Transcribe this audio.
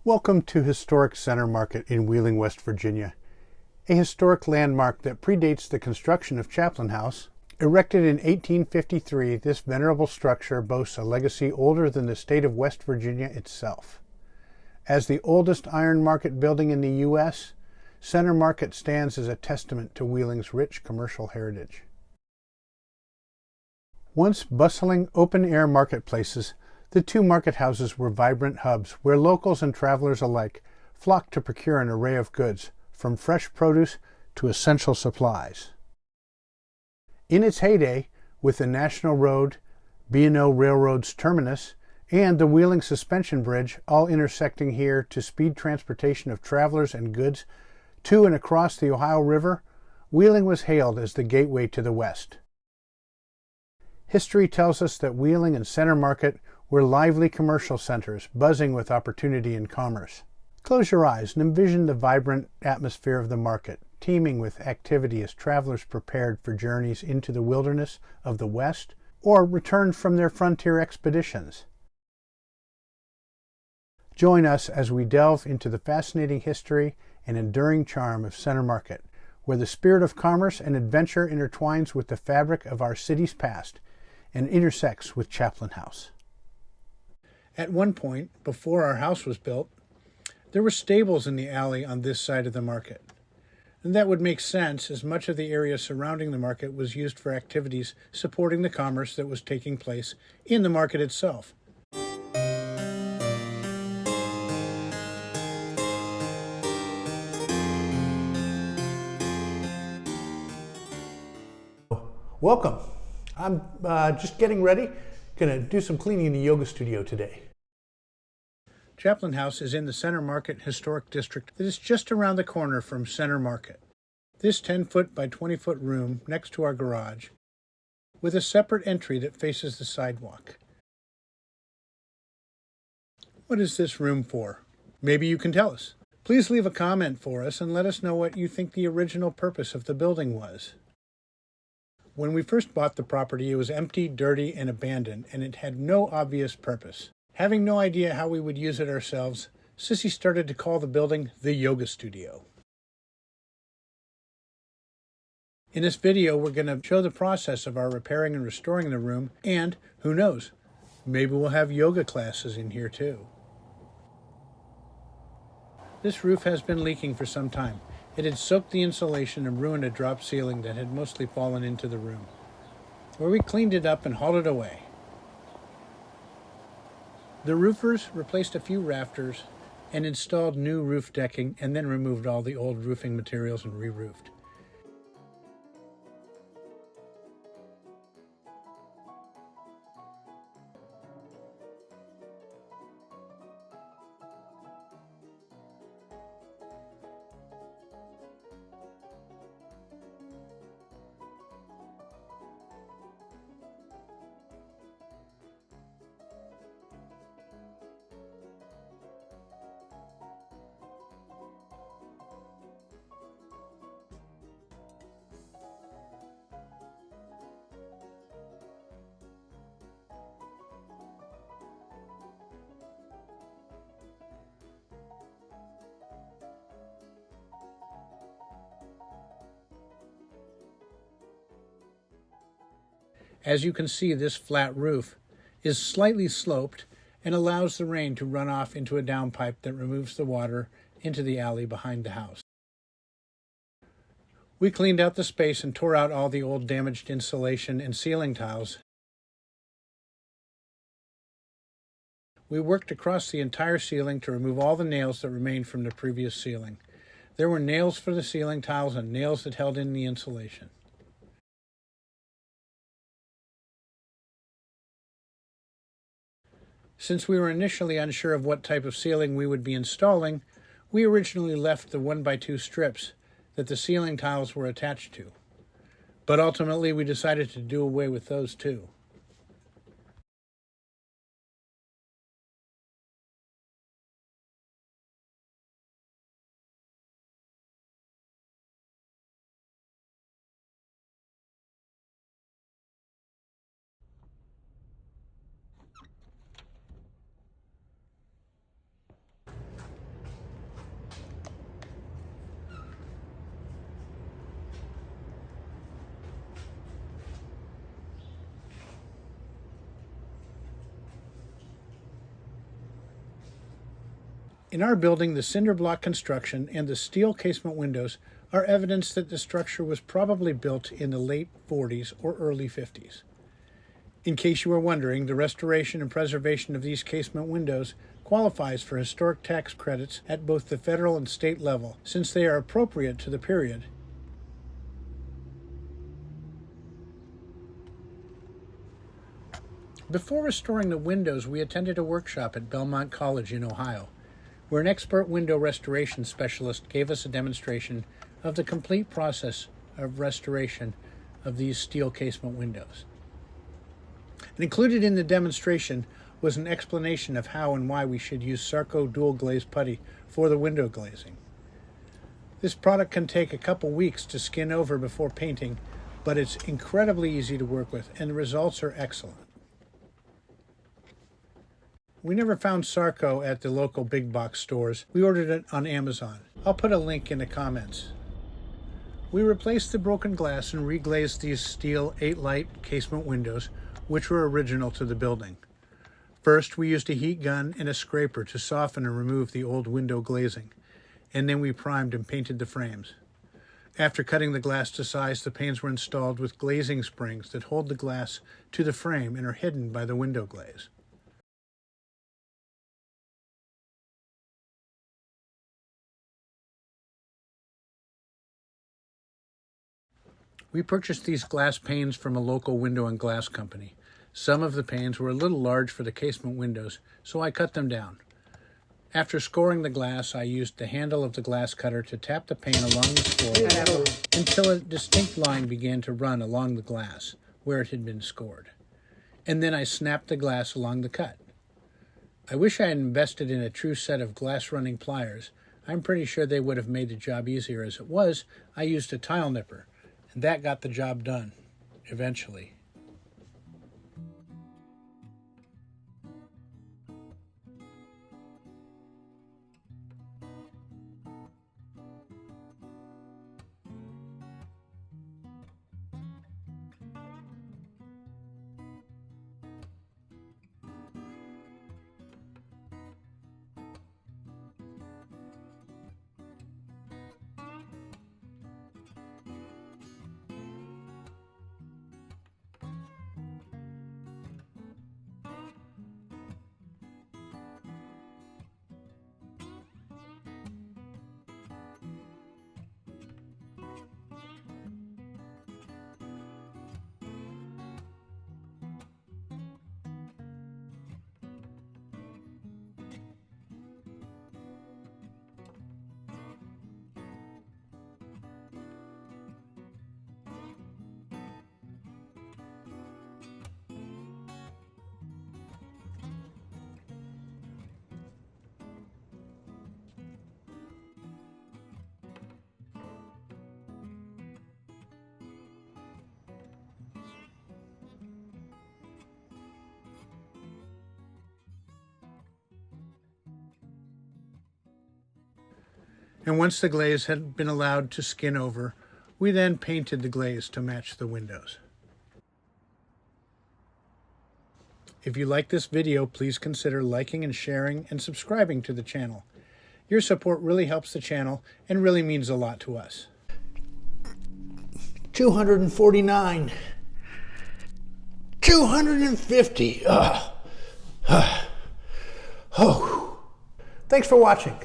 Welcome to Historic Center Market in Wheeling, West Virginia, a historic landmark that predates the construction of Chaplain House. Erected in 1853, this venerable structure boasts a legacy older than the state of West Virginia itself. As the oldest iron market building in the U.S., Center Market stands as a testament to Wheeling's rich commercial heritage. Once bustling open-air marketplaces, the two market houses were vibrant hubs where locals and travelers alike flocked to procure an array of goods, from fresh produce to essential supplies. In its heyday, with the National Road, B&O Railroad's terminus, and the Wheeling Suspension Bridge all intersecting here to speed transportation of travelers and goods to and across the Ohio River, Wheeling was hailed as the gateway to the West. History tells us that Wheeling and Center Market were lively commercial centers, buzzing with opportunity and commerce. Close your eyes and envision the vibrant atmosphere of the market, teeming with activity as travelers prepared for journeys into the wilderness of the West or returned from their frontier expeditions. Join us as we delve into the fascinating history and enduring charm of Center Market, where the spirit of commerce and adventure intertwines with the fabric of our city's past and intersects with Chaplain House. At one point, before our house was built, there were stables in the alley on this side of the market. And that would make sense, as much of the area surrounding the market was used for activities supporting the commerce that was taking place in the market itself. Welcome. I'm just getting ready. Gonna do some cleaning in the yoga studio today. Chaplain House is in the Center Market Historic District that is just around the corner from Center Market. This 10-foot by 20-foot room next to our garage, with a separate entry that faces the sidewalk. What is this room for? Maybe you can tell us. Please leave a comment for us and let us know what you think the original purpose of the building was. When we first bought the property, it was empty, dirty, and abandoned, and it had no obvious purpose. Having no idea how we would use it ourselves, Sissy started to call the building the yoga studio. In this video, we're going to show the process of our repairing and restoring the room, and who knows, maybe we'll have yoga classes in here too. This roof has been leaking for some time. It had soaked the insulation and ruined a drop ceiling that had mostly fallen into the room, where we cleaned it up and hauled it away. The roofers replaced a few rafters and installed new roof decking, and then removed all the old roofing materials and re-roofed. As you can see, this flat roof is slightly sloped and allows the rain to run off into a downpipe that removes the water into the alley behind the house. We cleaned out the space and tore out all the old damaged insulation and ceiling tiles. We worked across the entire ceiling to remove all the nails that remained from the previous ceiling. There were nails for the ceiling tiles and nails that held in the insulation. Since we were initially unsure of what type of ceiling we would be installing, we originally left the 1x2 strips that the ceiling tiles were attached to. But ultimately we decided to do away with those too. In our building, the cinder block construction and the steel casement windows are evidence that the structure was probably built in the late 40s or early 50s. In case you were wondering, the restoration and preservation of these casement windows qualifies for historic tax credits at both the federal and state level, since they are appropriate to the period. Before restoring the windows, we attended a workshop at Belmont College in Ohio, where an expert window restoration specialist gave us a demonstration of the complete process of restoration of these steel casement windows. And included in the demonstration was an explanation of how and why we should use Sarco dual glaze putty for the window glazing. This product can take a couple weeks to skin over before painting, but it's incredibly easy to work with and the results are excellent. We never found Sarco at the local big box stores. We ordered it on Amazon. I'll put a link in the comments. We replaced the broken glass and reglazed these steel 8-light casement windows, which were original to the building. First, we used a heat gun and a scraper to soften and remove the old window glazing, and then we primed and painted the frames. After cutting the glass to size, the panes were installed with glazing springs that hold the glass to the frame and are hidden by the window glaze. We purchased these glass panes from a local window and glass company. Some of the panes were a little large for the casement windows, so I cut them down. After scoring the glass, I used the handle of the glass cutter to tap the pane along the score until a distinct line began to run along the glass where it had been scored. And then I snapped the glass along the cut. I wish I had invested in a true set of glass-running pliers. I'm pretty sure they would have made the job easier. As it was, I used a tile nipper, and that got the job done, eventually. And once the glaze had been allowed to skin over, we then painted the glaze to match the windows. If you like this video, please consider liking and sharing and subscribing to the channel. Your support really helps the channel and really means a lot to us. 249. 250. Oh. Thanks for watching.